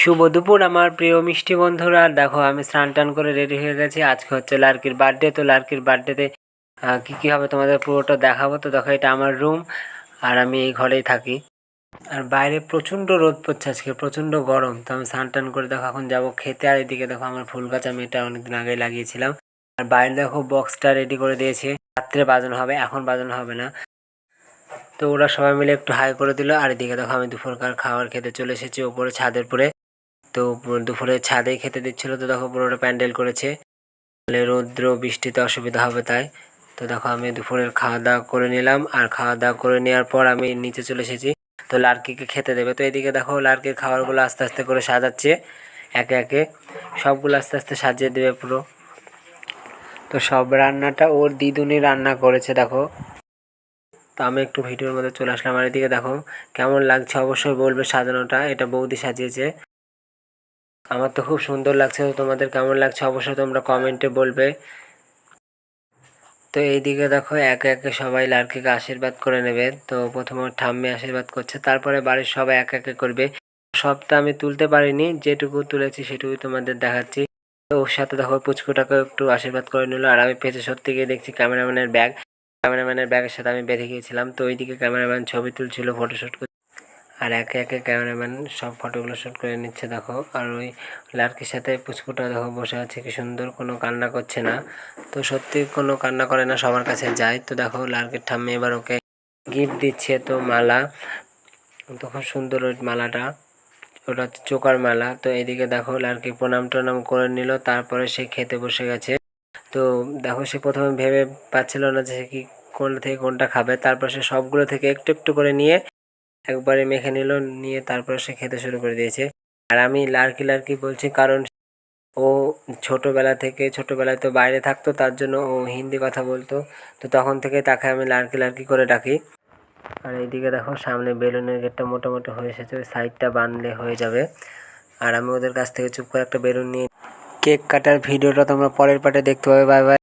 শুভ দুপুর আমার প্রিয় মিষ্টি বন্ধুরা। দেখো আমি স্নান টান করে রেডি হয়ে গেছি। আজকে হচ্ছে লার্কির বার্থডে। তো লার্কির বার্থডেতে কী হবে তোমাদের পুরোটা দেখাবো। তো দেখো এটা আমার রুম, আর আমি এই ঘরেই থাকি। আর বাইরে প্রচণ্ড রোদ পড়ছে, আজকে প্রচণ্ড গরম। তো আমি স্নান টান করে দেখো এখন যাবো খেতে। আর এদিকে দেখো আমার ফুল গাছ, আমি এটা অনেকদিন আগেই লাগিয়েছিলাম। আর বাইরে দেখো বক্সটা রেডি করে দিয়েছে, রাত্রে বাজানো হবে, এখন বাজানো হবে না। তো ওরা সবাই মিলে একটু হাই করে দিল। আর এদিকে দেখো আমি দুপুরকার খাবার খেতে চলে এসেছি ওপরে ছাদের উপরে। তো দুপুরে ছাদেই খেতে দিচ্ছিলো। তো দেখো পুরোটা প্যান্ডেল করেছে, তাহলে রৌদ্র বৃষ্টিতে অসুবিধা হবে তাই। তো দেখো আমি দুপুরের খাওয়া দাওয়া করে নিলাম। আর খাওয়া দাওয়া করে নেওয়ার পর আমি নিচে চলে এসেছি। তো লার্কিকে খেতে দেবে। তো এদিকে দেখো লার্কির খাবারগুলো আস্তে আস্তে করে সাজাচ্ছে, একে একে সবগুলো আস্তে আস্তে সাজিয়ে দেবে পুরো। তো সব রান্নাটা ওর দিদুনি রান্না করেছে দেখো। তো আমি একটু ভিডিওর মধ্যে চলে আসলাম। আর এদিকে দেখো কেমন লাগছে অবশ্যই বলবে সাজানোটা, এটা বৌদি সাজিয়েছে। আমার তো খুব সুন্দর লাগছে। তো তোমাদের কেমন লাগছে অবশ্যই তোমরা কমেন্টে বলবে। তো এইদিকে দেখো একে একে সবাই লার্কিকে আশীর্বাদ করে নেবে। তো প্রথমে ঠাম্মি আশীর্বাদ করছে, তারপরে বাড়ির সবাই এক একে করবে। সবটা আমি তুলতে পারিনি, যেটুকু তুলেছি সেটুকুই তোমাদের দেখাচ্ছি। তো ওর সাথে দেখো পুচকুটাকে একটু আশীর্বাদ করে নিল। আর আমি পেছনে সত্যি গিয়ে দেখছি ক্যামেরাম্যানের ব্যাগের সাথে আমি বেঁধে গিয়েছিলাম। তো ওইদিকে ক্যামেরাম্যান ছবি তুলছিল, ফটোশ্যুট করছে। আর একে একে ক্যামেরাম্যান সব ফটোগুলো শ্যুট করে নিচ্ছে দেখো। আর ওই লার্কির সাথে পুচকুটা দেখো বসে আছে, কি সুন্দর, কোনো কান্না করছে না। তো সত্যি কোনো কান্না করে না, সবার কাছে যায়। তো দেখো লার্কির ঠাম্মি এবার ওকে গিফট দিচ্ছে, তো মালা। তো খুব সুন্দর ওই মালাটা, ওটা হচ্ছে চোকার মালা। তো এইদিকে দেখো লার্কি প্রণাম টনাম করে নিল, তারপরে সে খেতে বসে গেছে। তো দেখো সে প্রথমে ভেবে পাচ্ছিল না যে কি কোনটা থেকে কোনটা খাবে। তারপর সে সবগুলো থেকে একটু একটু করে নিয়ে একবারে মেখে নিল, নিয়ে তারপরে সে খেতে শুরু করে দিয়েছে। আর আমি লার্কি লার্কি বলছি কারণ ও ছোটোবেলায় তো বাইরে থাকতো, তার জন্য ও হিন্দি কথা বলতো। তো তখন থেকে তাকে আমি লার্কি লার্কি করে ডাকি। আর এইদিকে দেখো সামনে বেলুনের গেটটা মোটামুটি হয়ে এসেছে, ওই সাইডটা বাঁধলে হয়ে যাবে। আর আমি ওদের কাছ থেকে চুপ করে একটা বেলুন নিয়ে কেক কাটার ভিডিওটা তোমরা পরের পার্টে দেখতে পাবে। Bye bye.